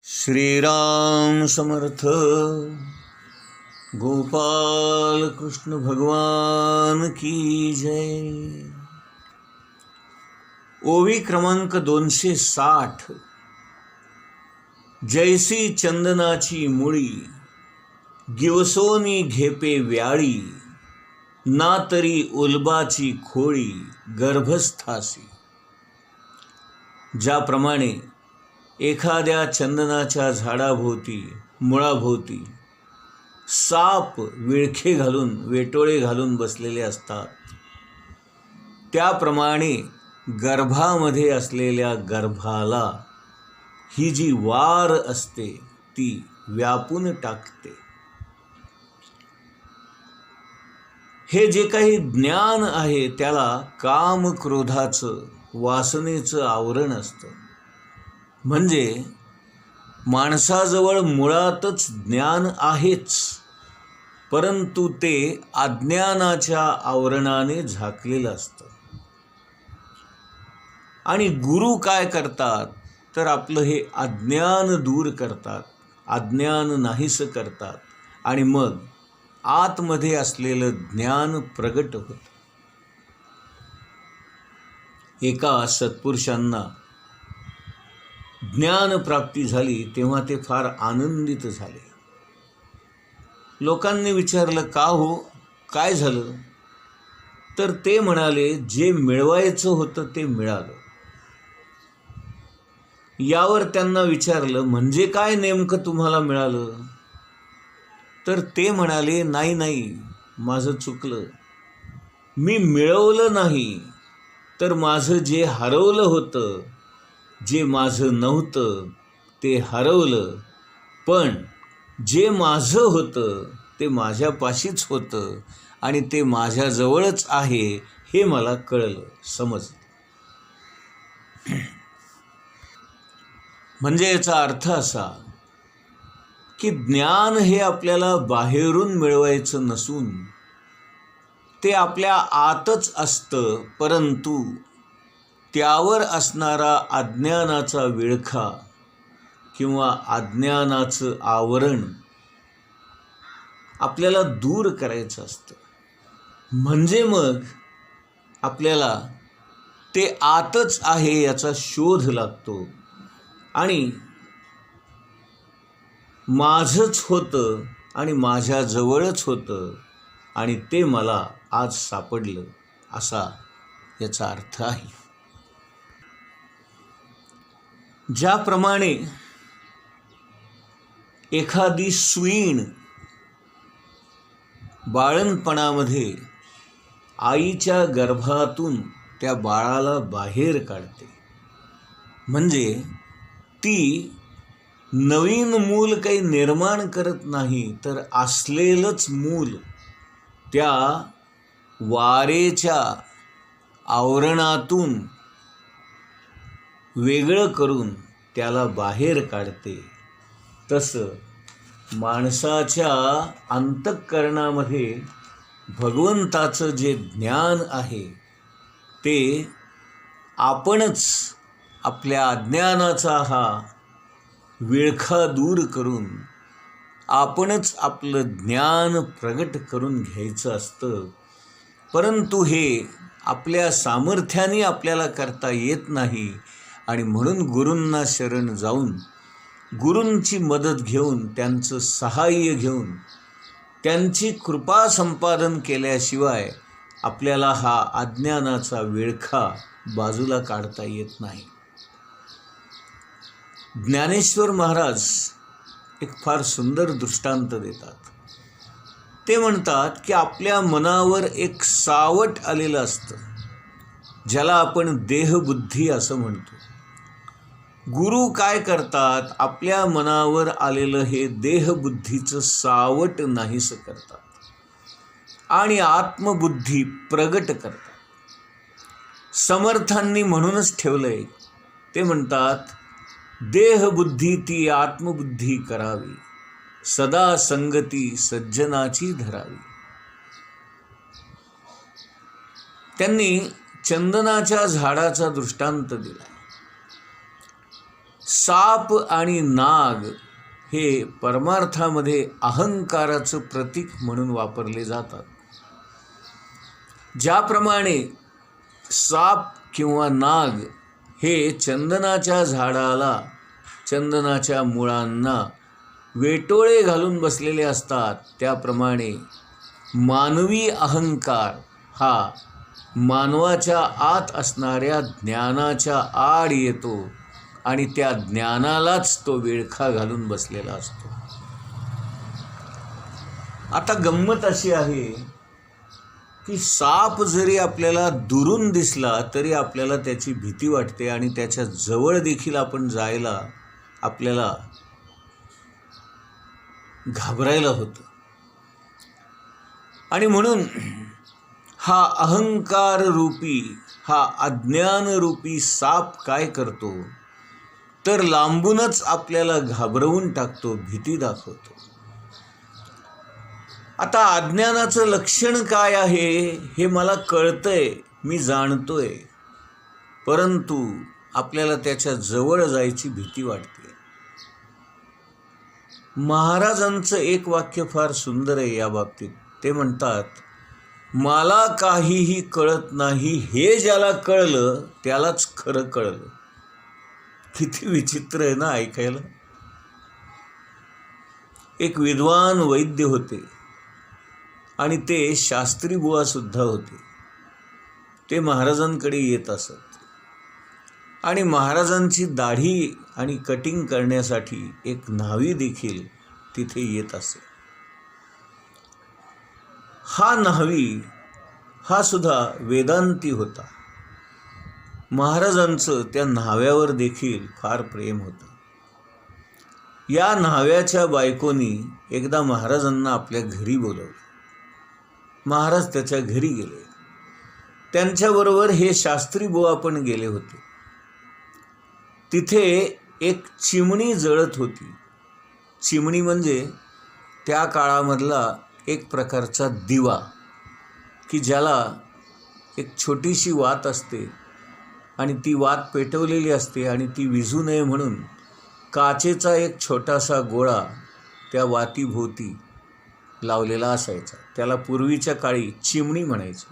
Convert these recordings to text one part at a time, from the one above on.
श्रीराम समर्थ. गोपाल कृष्ण भगवान की जय. ओवी क्रमांक 260. जैसी चंदनाची मुळी, गिवसोनी घेपे व्याळी, ना तरी उलबाची खोळी गर्भस्थासी. ज्याप्रमाणे एखाद्या चंदनाच्या झाडाभोवती मुळाभोवती साप विळखे घालून वेटोळे घालून बसलेले असतात, त्याप्रमाणे गर्भामध्ये असलेल्या गर्भाला ही जी वार असते ती व्यापून टाकते. हे जे काही ज्ञान आहे त्याला काम क्रोधाचं वासनेचं आवरण असतं. म्हणजे माणसाजवळ मुळातच ज्ञान आहेच, परंतु ते अज्ञानाच्या आवरणाने झाकलेलं असतं. आणि गुरु काय करतात तर आपलं हे अज्ञान दूर करतात, अज्ञान नाहीसं करतात आणि मग आतमध्ये असलेलं ज्ञान प्रगट होतं. एका सत्पुरुषांना ज्ञानप्राप्ती झाली तेव्हा ते फार आनंदित झाले. लोकांनी विचारलं, का हो, काय झालं? तर ते म्हणाले, जे मिळवायचं होतं ते मिळालं. यावर त्यांना विचारलं, म्हणजे काय नेमकं तुम्हाला मिळालं? तर ते म्हणाले, नाही, माझं चुकलं. मी मिळवलं नाही, तर माझं जे हरवलं होतं, जे माझं नव्हतं ते हरवलं, पण जे माझं होतं ते माझ्यापाशीच होतं आणि ते माझ्याजवळच आहे हे मला कळलं, समजलं. म्हणजे याचा अर्थ असा की ज्ञान हे आपल्याला बाहेरून मिळवायचं नसून ते आपल्या आतच असतं, परंतु त्यावर असणारा अज्ञानाचा विळखा किंवा अज्ञानाचं आवरण आपल्याला दूर करायचं असतं. म्हणजे मग आपल्याला ते आतच आहे याचा शोध लागतो आणि माझंच होतं आणि माझ्याजवळच होतं आणि ते मला आज सापडलं, असा याचा अर्थ आहे. ज्याप्रमाणे एखादी स्वीण बाळंतपणामध्ये आईच्या गर्भातून त्या बाळाला बाहेर काढते, म्हणजे ती नवीन मूल काही निर्माण करत नाही, तर असलेलंच मूल त्या वारेच्या आवरणातून वेगळं करून त्याला बाहेर काढते. तसं माणसाच्या अंतःकरणामध्ये भगवंताचं जे ज्ञान आहे ते आपणच आपल्या अज्ञानाचा हा विळखा दूर करून आपणच आपलं ज्ञान प्रगट करून घ्यायचं असतं. परंतु हे आपल्या सामर्थ्याने आपल्याला करता येत नाही आणि म्हणून गुरूंना शरण जाऊन गुरूंची मदत घेऊन त्यांचं सहाय्य घेऊन त्यांची कृपा संपादन केल्याशिवाय आपल्याला हा अज्ञानाचा विळखा बाजूला काढता येत नाही. ज्ञानेश्वर महाराज एक फार सुंदर दृष्टांत देतात. ते म्हणतात की आपल्या मनावर एक सावट आलेलं असतं, ज्याला आपण देहबुद्धी असं म्हणतो. गुरु काय करतात, आपल्या मनावर आलेलं हे देहबुद्धीचं सावट नाहीसं करतात आणि आत्मबुद्धी प्रगट करतात. समर्थांनी म्हणूनच ठेवलंय, ते म्हणतात, देहबुद्धी ती आत्मबुद्धी करावी, सदा संगती सज्जनाची धरावी. त्यांनी चंदनाच्या झाडाचा दृष्टांत दिला. साप आणि नाग हे परमार्थामध्ये अहंकाराचं प्रतीक म्हणून वापरले जातात. ज्याप्रमाणे साप किंवा नाग हे चंदनाच्या झाडाला, चंदनाच्या मुळांना वेटोळे घालून बसलेले असतात, त्याप्रमाणे मानवी अहंकार हा मानवाच्या आत असणाऱ्या ज्ञानाच्या आड येतो आणि त्या ज्ञानालाच तो विळखा घालून बसलेला असतो. आता गंमत अशी आहे की साप जरी आपल्याला दुरून दिसला तरी आपल्याला त्याची भीती वाटते आणि त्याच्या जवळ देखील आपण जायला आपल्याला घाबरायला होतं. आणि म्हणून हा अहंकार रूपी, हा अज्ञान रूपी साप काय करतो तर लांबूनच आपल्याला घाबरवून टाकतो, भीती दाखवतो. आता अज्ञानाचं लक्षण काय आहे हे मला कळतंय, मी जाणतोय, परंतु आपल्याला त्याच्या जवळ जायची भीती वाटते. महाराजांचं एक वाक्य फार सुंदर आहे या बाबतीत. ते म्हणतात, मला काहीही कळत नाही हे ज्याला कळलं त्यालाच खरं कळलं. किती विचित्र आहे ना ऐकायला. एक विद्वान वैद्य होते आणि ते शास्त्री बुवा सुद्धा होते. ते महाराजांकडे येत असत आणि महाराजांची दाढी आणि कटिंग करण्यासाठी एक न्हावी देखील तिथे येत असे. हा न्हावी हा सुद्धा वेदांती होता. महाराजांचं त्या न्हाव्यावर देखील फार प्रेम होतं. या न्हाव्याच्या बायकोनी एकदा महाराजांना आपल्या घरी बोलवलं. महाराज त्याच्या घरी गेले. त्यांच्याबरोबर हे शास्त्री बुवा पण गेले होते. तिथे एक चिमणी जळत होती. चिमणी म्हणजे त्या काळामधला एक प्रकारचा दिवा की ज्याला एक छोटीशी वात असते आणि ती वात पेटवलेली असते आणि ती विझू नये म्हणून काचेचा एक छोटासा गोळा त्या वातीभोवती लावलेला असायचा. त्याला पूर्वीच्या काळी चिमणी म्हणायची.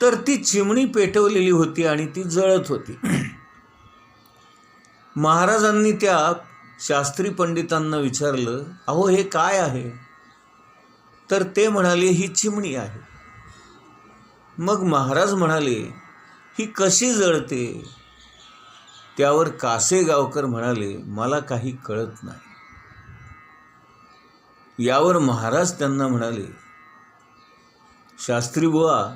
तर ती चिमणी पेटवलेली होती आणि ती जळत होती. महाराजांनी त्या शास्त्री पंडितांना विचारलं, अहो हे काय आहे? तर ते म्हणाले, ही चिमणी आहे. मग महाराज म्हणाले, ही कशी जळते? त्यावर कासेगावकर म्हणाले, मला काही कळत नाही. यावर महाराज त्यांना म्हणाले, शास्त्री बुवा,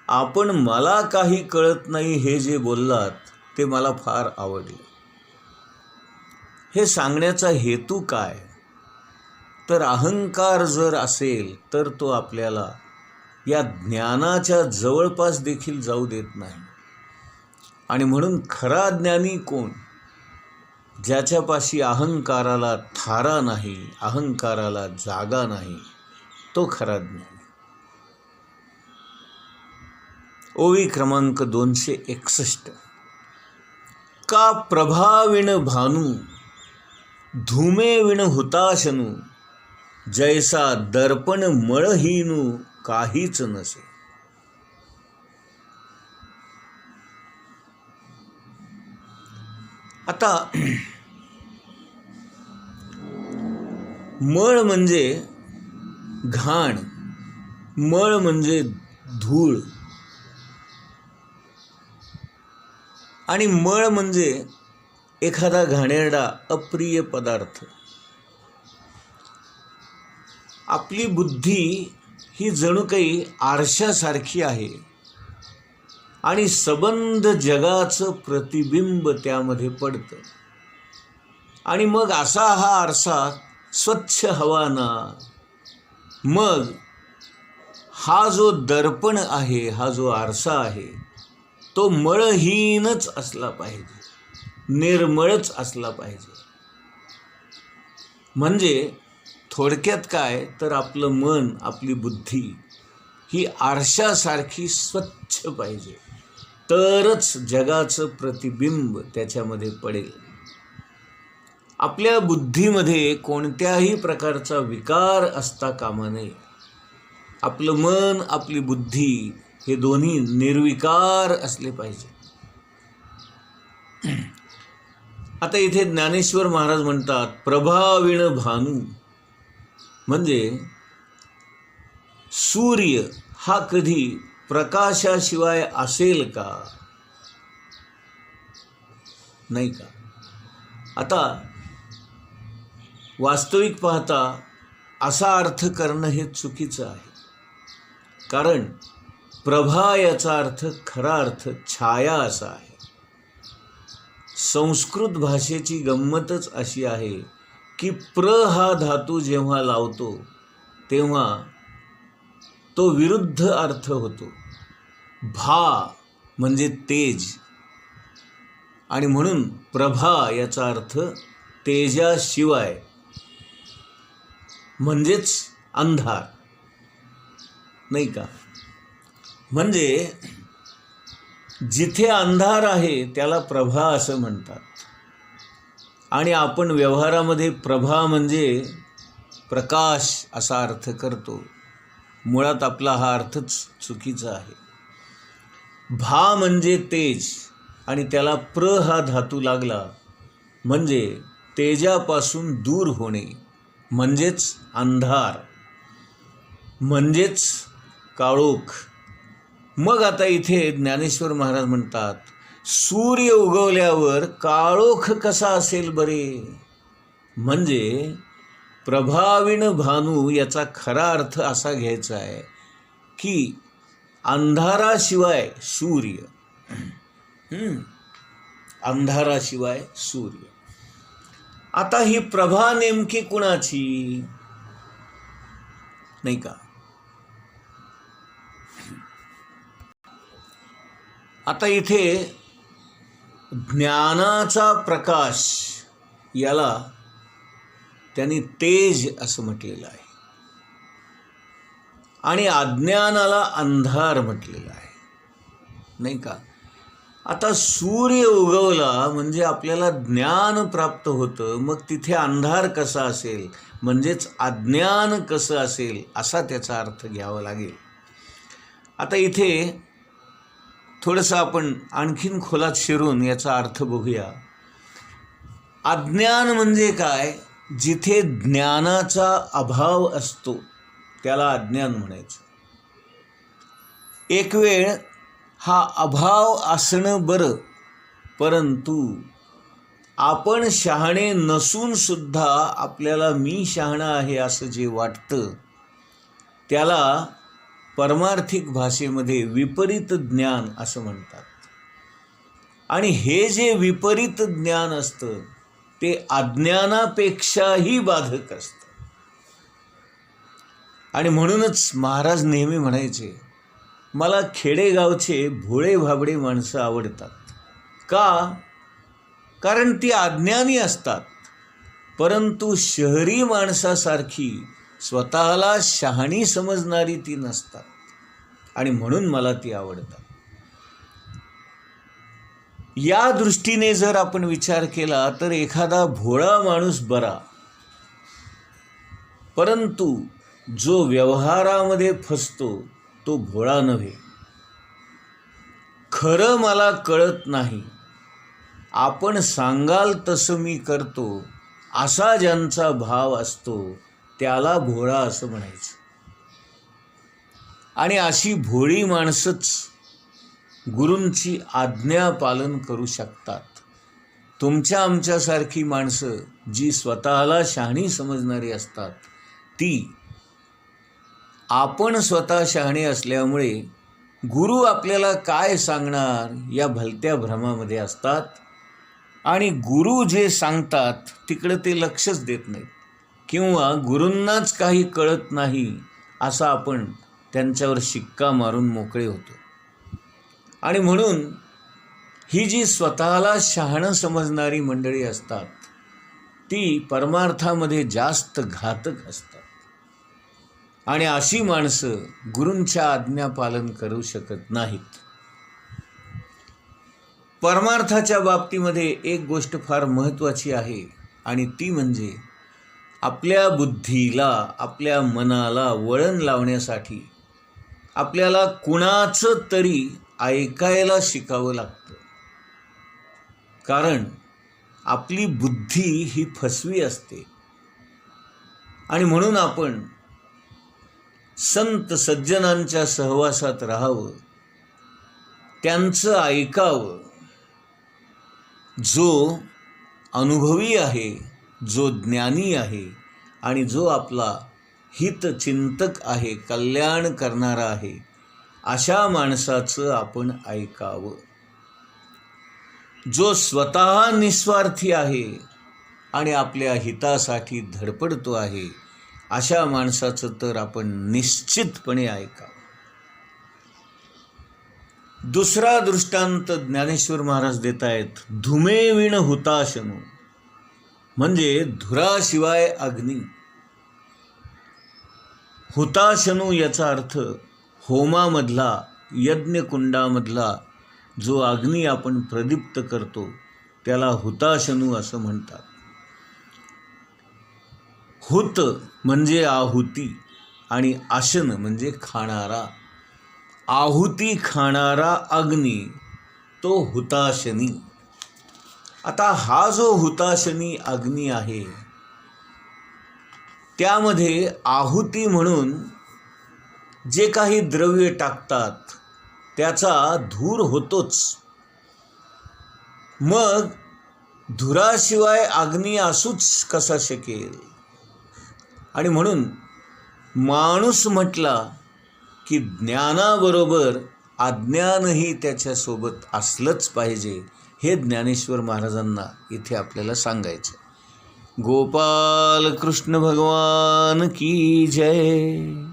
आपण मला काही कळत नाही हे जे बोललात ते मला फार आवडले. हे सांगण्याचा हेतू काय? तर अहंकार जर असेल तर तो आपल्याला या ज्ञानाच्या जवळपास देखील जाऊ देत नाही. आणि म्हणून खरा ज्ञानी कोण? ज्याच्यापाशी अहंकाराला थारा नाही, अहंकाराला जागा नाही, तो खरा ज्ञानी. ओवी क्रमांक 261. का प्रभाविण भानू धूमे विण हुताशनू, जैसा दर्पण मळहीनू काहीच नसे. आता मळ म्हणजे घाण, मळ म्हणजे धूळ आणि मळ म्हणजे एखादा घाणेरडा अप्रिय पदार्थ. आपली बुद्धी ही जणू काही आरशासारखी आहे आणि सबंध जगाचं प्रतिबिंब त्यामध्ये पडतं. आणि मग असा हा आरसा स्वच्छ हवाना, मग हा जो दर्पण आहे, हा जो आरसा आहे, तो मळहीनच असला पाहिजे, निर्मळच असला पाहिजे. म्हणजे थोडक्यात काय तर आपलं मन, आपली बुद्धी ही आरशासारखी स्वच्छ पाहिजे. तरच जगाचं प्रतिबिंब त्याच्यामध्ये पडेल. आपल्या बुद्धीमध्ये कोणत्याही प्रकारचा विकार असता कामा नये. आपलं मन, आपली बुद्धी हे दोन्ही निर्विकार असले पाहिजे. आता इथे ज्ञानेश्वर महाराज म्हणतात, प्रभाविण भानू म्हणजे सूर्य हा कधी प्रकाशाशिवाय असेल का? नाही का? आता वास्तविक पाहता असा अर्थ करणं हे चुकीचं आहे. कारण प्रभा याचा अर्थ, खरा अर्थ छाया असा आहे. संस्कृत भाषेची गंमतच अशी आहे की प्र हा धातू जेव्हा लावतो तेव्हा तो विरुद्ध अर्थ होतो. भा म्हणजे तेज, आणि म्हणून प्रभा याचा अर्थ तेजाशिवाय म्हणजेच अंधार, नाही का? म्हणजे जिथे अंधार आहे त्याला प्रभा असं म्हणतात. आणि आपण व्यवहारामध्ये प्रभा म्हणजे प्रकाश असा अर्थ करतो. मुळात आपला हा अर्थच चुकीचा आहे. भा म्हणजे तेज, आणि त्याला प्र हा धातू लागला म्हणजे तेजापासून दूर होणे, म्हणजेच अंधार, म्हणजेच काळोख. मग आता इथे ज्ञानेश्वर महाराज म्हणतात, सूर्य उगवल्यावर काळोख कसा असेल बरे? म्हणजे प्रभाविण भानू याचा खरा अर्थ असा घ्यायचा आहे की अंधाराशिवाय सूर्य, अंधाराशिवाय सूर्य. आता ही प्रभा नेमकी कुणाची, नाही का? आता इथे ज्ञानाचा प्रकाश याला त्यांनी तेज असं म्हटलेलं आहे, आणि अज्ञानाला अंधार म्हटलेलं आहे, नाही का? आता सूर्य उगवला म्हणजे आपल्याला ज्ञान प्राप्त होतं, मग तिथे अंधार कसा असेल, म्हणजेच अज्ञान कसं असेल, असा त्याचा अर्थ घ्यावा लागेल. आता इथे थोडंसं आपण आणखीन खोलात शिरून याचा अर्थ बघूया. अज्ञान म्हणजे काय? जिथे ज्ञानाचा अभाव असतो त्याला अज्ञान म्हणायचं. एक वेळ हा अभाव असणं बरं, परंतु आपण शहाणे नसून सुद्धा आपल्याला मी शहाणा आहे असं जे वाटतं त्याला परमार्थिक भाषेमध्ये विपरीत ज्ञान असं म्हणतात. आणि हे जे विपरीत ज्ञान असतं ते अज्ञानापेक्षाही बाधक असतं. आणि म्हणूनच महाराज नेहमी म्हणायचे, मला खेडेगावचे भोळे भाबडे माणसं आवडतात. का? कारण ती अज्ञानी असतात, परंतु शहरी माणसासारखी स्वतःला शहाणी समजणारी ती नसतात, आणि म्हणून मला ती आवडतात. या दृष्टीने जर आपण विचार केला तर एखादा भोळा माणूस बरा, परंतु जो व्यवहारामध्ये फसतो तो भोळा नव्हे. खरं मला कळत नाही, आपण सांगाल तसं मी करतो, असा ज्यांचा भाव असतो त्याला भोळा असं म्हणायचं. आणि अशी भोळी माणसंच गुरूंची आज्ञा पालन करू शकतात. तुमच्या आमच्यासारखी माणसं जी स्वतःला शहाणी समजणारी असतात ती आपण स्वतः शहाणे असल्यामुळे गुरु आपल्याला काय सांगणार या भलत्या भ्रमामध्ये असतात, आणि गुरु जे सांगतात तिकडे ते लक्षच देत नाहीत, किंवा गुरूंनाच काही कळत नाही असं आपण त्यांच्यावर शिक्का मारून मोकळे होतो. आणि म्हणून ही जी स्वतःला शहाणं समजणारी मंडळी असतात ती परमार्थामध्ये जास्त घातक असतात. आणि अशी माणसं गुरूंच्या आज्ञा पालन करू शकत नाहीत. परमार्थाच्या बाबतीमध्ये एक गोष्ट फार महत्त्वाची आहे आणि ती म्हणजे आपल्या बुद्धीला, आपल्या मनाला वळण लावण्यासाठी आपल्याला कुणाचं तरी ऐकायला शिकावं लागतं. कारण आपली बुद्धी ही फसवी असते आणि म्हणून आपण संत सज्जनांच्या सहवासात राहावं, त्यांचं ऐकावं. जो अनुभवी आहे, जो ज्ञानी आहे आणि जो आपला हितचिंतक आहे, कल्याण करणारा आहे, अशा माणसाचं आपण ऐकावं. जो स्वतः निस्वार्थी आहे आणि आपल्या हितासाठी धडपडतो आहे, अशा माणसाचं तर आपण निश्चितपणे ऐकावं. दुसरा दृष्टांत ज्ञानेश्वर महाराज देत आहेत. धुमे विण हुताशनू, म्हणजे धुराशिवाय अग्नी. हुताशनू याचा अर्थ होमामधला, यज्ञकुंडामधला जो अग्नी आपण प्रदीप्त करतो त्याला हुताशनू असं म्हणतात. हुत म्हणजे आहुती आणि आशन म्हणजे खाणारा. आहुती खाणारा अग्नी तो हुताशनी. आता हा जो हुताशनी अग्नी आहे त्यामध्ये आहुती म्हणून जे काही द्रव्य टाकतात त्याचा धूर होतोच. मग धुराशिवाय अग्नी असूच कसा शकेल? आणि म्हणून माणूस म्हटला की ज्ञानाबरोबर अज्ञानही त्याच्यासोबत असलंच पाहिजे, हे ज्ञानेश्वर महाराजांना इथे आपल्याला सांगायचं. गोपाल कृष्ण भगवान की जय.